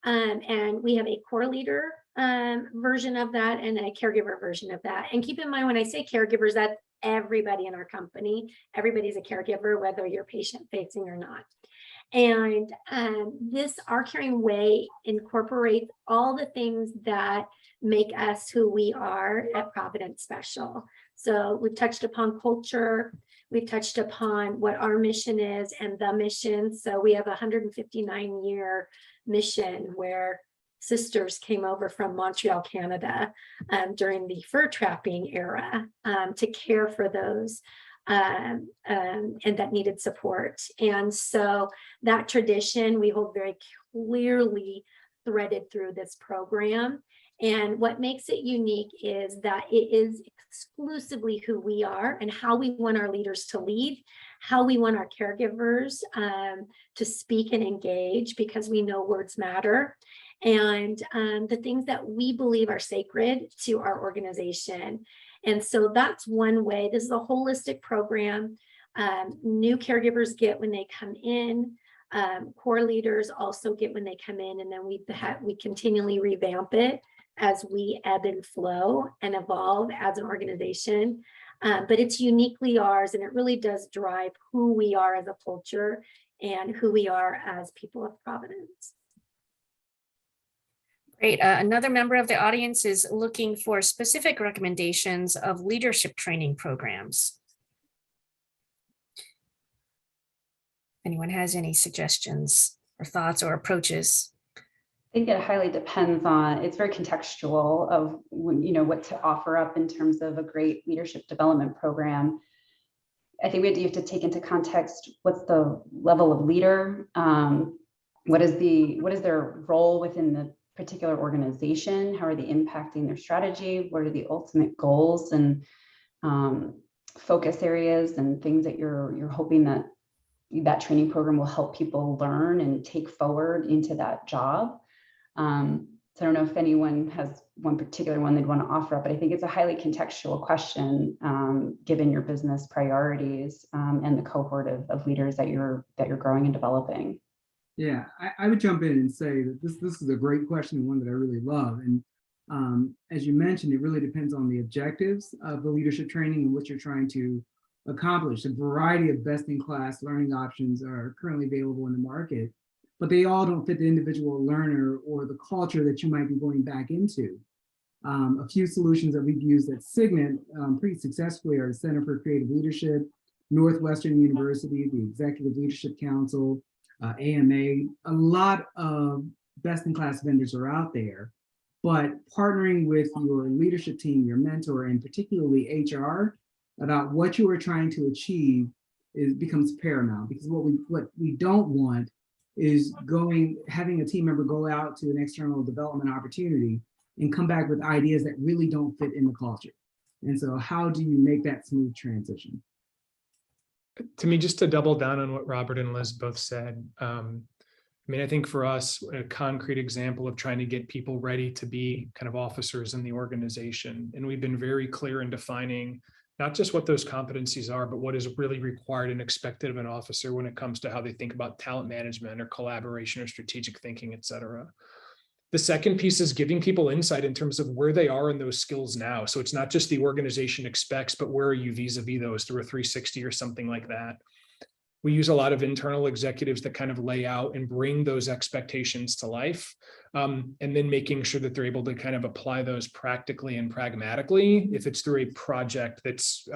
and we have a core leader version of that and a caregiver version of that. And keep in mind, when I say caregivers, that's everybody in our company. Everybody's a caregiver, whether you're patient facing or not. And this Our Caring Way incorporates all the things that make us who we are at Providence special. So we've touched upon culture. We've touched upon what our mission is and the mission. So we have a 159-year mission where sisters came over from Montreal, Canada, during the fur trapping era to care for those and that needed support. And so that tradition we hold very clearly threaded through this program. And what makes it unique is that it is exclusively who we are and how we want our leaders to lead, how we want our caregivers to speak and engage, because we know words matter, and the things that we believe are sacred to our organization. And so that's one way. This is a holistic program. New caregivers get when they come in. Core leaders also get when they come in, and then we continually revamp it as we ebb and flow and evolve as an organization. But it's uniquely ours, and it really does drive who we are as a culture and who we are as people of Providence. Great. Another member of the audience is looking for specific recommendations of leadership training programs. Anyone has any suggestions or thoughts or approaches? I think it highly depends on, it's very contextual of, what to offer up in terms of a great leadership development program. I think we have to take into context, what's the level of leader? What is their role within the particular organization? How are they impacting their strategy? What are the ultimate goals and focus areas and things that you're hoping that training program will help people learn and take forward into that job? So I don't know if anyone has one particular one they'd want to offer up, but I think it's a highly contextual question, given your business priorities and the cohort of leaders that you're growing and developing. Yeah, I would jump in and say that this is a great question and one that I really love. And as you mentioned, it really depends on the objectives of the leadership training and what you're trying to accomplish. A variety of best-in-class learning options are currently available in the market, but they all don't fit the individual learner or the culture that you might be going back into. A few solutions that we've used at Signet pretty successfully are the Center for Creative Leadership, Northwestern University, the Executive Leadership Council, AMA. A lot of best-in-class vendors are out there, but partnering with your leadership team, your mentor, and particularly HR about what you are trying to achieve becomes paramount, because what we don't want is having a team member go out to an external development opportunity and come back with ideas that really don't fit in the culture. And so how do you make that smooth transition? To me, just to double down on what Robert and Liz both said, I think for us, a concrete example of trying to get people ready to be kind of officers in the organization. And we've been very clear in defining not just what those competencies are, but what is really required and expected of an officer when it comes to how they think about talent management or collaboration or strategic thinking, et cetera. The second piece is giving people insight in terms of where they are in those skills now. So it's not just the organization expects, but where are you vis-a-vis those through a 360 or something like that. We use a lot of internal executives that kind of lay out and bring those expectations to life, and then making sure that they're able to kind of apply those practically and pragmatically if it's through a project that's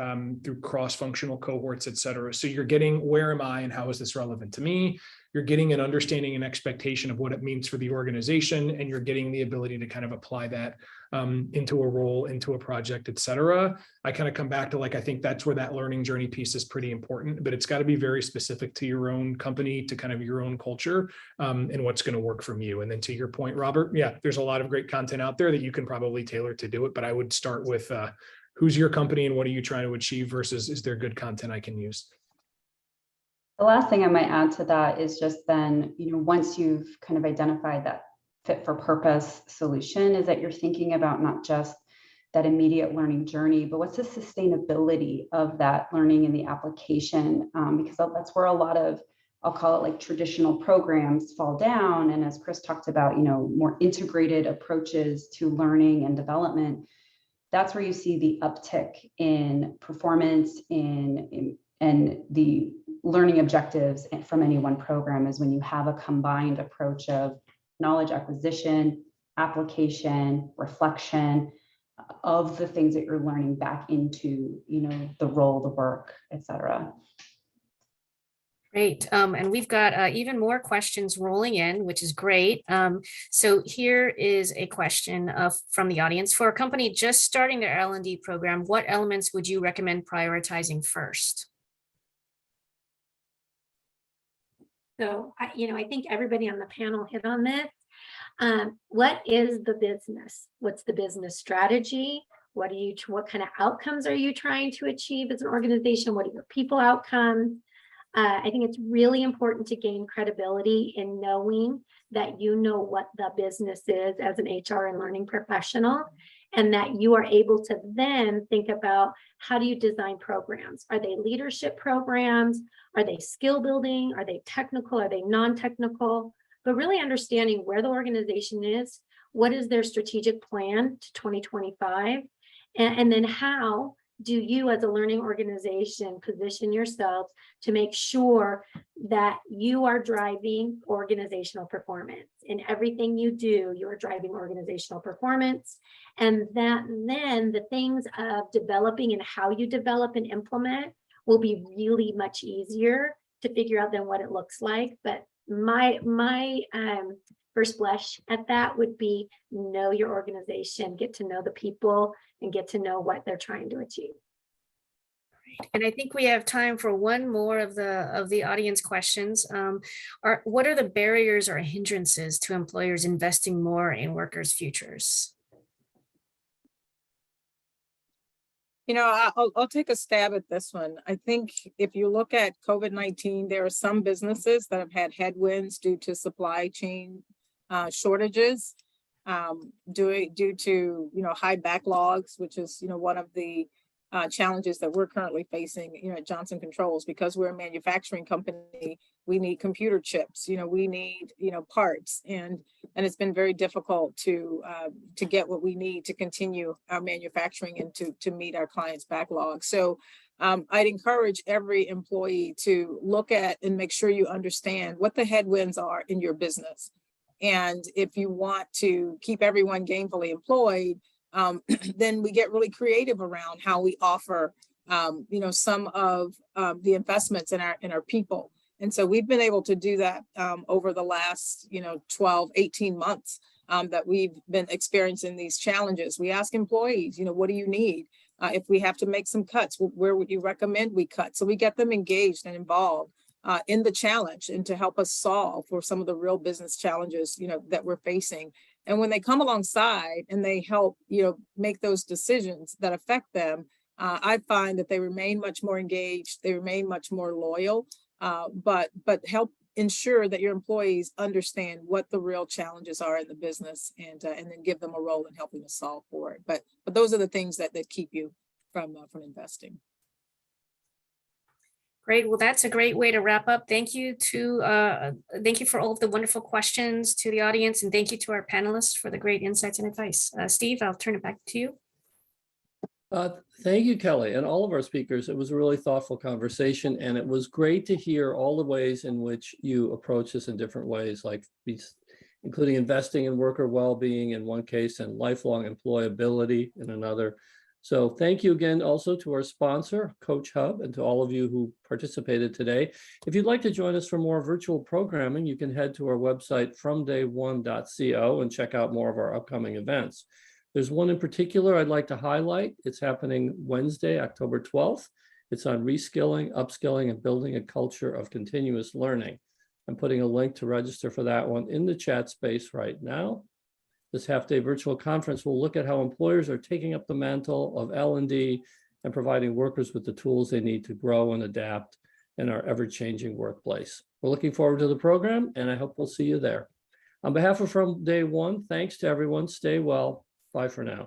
through cross-functional cohorts, et cetera. So you're getting, where am I and how is this relevant to me? You're getting an understanding and expectation of what it means for the organization, and you're getting the ability to kind of apply that into a role, into a project, et cetera. I kind of come back to, like, I think that's where that learning journey piece is pretty important, but it's got to be very specific to your own company, to kind of your own culture, and what's going to work from you. And then to your point, Robert, yeah, there's a lot of great content out there that you can probably tailor to do it, but I would start with who's your company and what are you trying to achieve versus is there good content I can use? The last thing I might add to that is just then, once you've kind of identified that fit for purpose solution, is that you're thinking about not just that immediate learning journey, but what's the sustainability of that learning and the application? Because that's where a lot of, I'll call it like traditional programs fall down. And as Chris talked about, more integrated approaches to learning and development, that's where you see the uptick in performance and the learning objectives from any one program, is when you have a combined approach of knowledge acquisition, application, reflection of the things that you're learning back into, the role, the work, et cetera. Great. And we've got even more questions rolling in, which is great. So here is a question from the audience. For a company just starting their L&D program, what elements would you recommend prioritizing first? So, I think everybody on the panel hit on this. What is the business? What's the business strategy? What kind of outcomes are you trying to achieve as an organization? What are your people outcomes? I think it's really important to gain credibility in knowing that you know what the business is as an HR and learning professional, and that you are able to then think about, how do you design programs? Are they leadership programs? Are they skill building? Are they technical? Are they non-technical? But really understanding where the organization is, what is their strategic plan to 2025, and then how do you as a learning organization position yourselves to make sure that you are driving organizational performance? In everything you do, you are driving organizational performance. And that then the things of developing and how you develop and implement will be really much easier to figure out than what it looks like. But my first blush at that would be, know your organization, get to know the people, and get to know what they're trying to achieve. And I think we have time for one more of the audience questions. What are the barriers or hindrances to employers investing more in workers' futures? I'll take a stab at this one. I think if you look at COVID-19, there are some businesses that have had headwinds due to supply chain shortages, due to high backlogs, which is one of the challenges that we're currently facing at Johnson Controls. Because we're a manufacturing company, we need computer chips, we need parts, and it's been very difficult to get what we need to continue our manufacturing and to meet our clients' backlog. So I'd encourage every employee to look at and make sure you understand what the headwinds are in your business. And if you want to keep everyone gainfully employed, then we get really creative around how we offer, some of the investments in our people. And so we've been able to do that over the last, 12, 18 months that we've been experiencing these challenges. We ask employees, what do you need? If we have to make some cuts, where would you recommend we cut? So we get them engaged and involved in the challenge and to help us solve for some of the real business challenges, that we're facing. And when they come alongside and they help, make those decisions that affect them, I find that they remain much more engaged, they remain much more loyal, but help ensure that your employees understand what the real challenges are in the business and then give them a role in helping to solve for it. But those are the things that keep you from investing. Great. Well, that's a great way to wrap up. Thank you for all of the wonderful questions to the audience, and thank you to our panelists for the great insights and advice. Steve, I'll turn it back to you. Thank you, Kelly, and all of our speakers. It was a really thoughtful conversation, and it was great to hear all the ways in which you approach this in different ways, like including investing in worker well-being in one case and lifelong employability in another. So thank you again also to our sponsor, CoachHub, and to all of you who participated today. If you'd like to join us for more virtual programming, you can head to our website fromday1.co and check out more of our upcoming events. There's one in particular I'd like to highlight. It's happening Wednesday, October 12th. It's on reskilling, upskilling, and building a culture of continuous learning. I'm putting a link to register for that one in the chat space right now. This half-day virtual conference will look at how employers are taking up the mantle of L&D and providing workers with the tools they need to grow and adapt in our ever-changing workplace. We're looking forward to the program, and I hope we'll see you there. On behalf of From Day One, thanks to everyone. Stay well. Bye for now.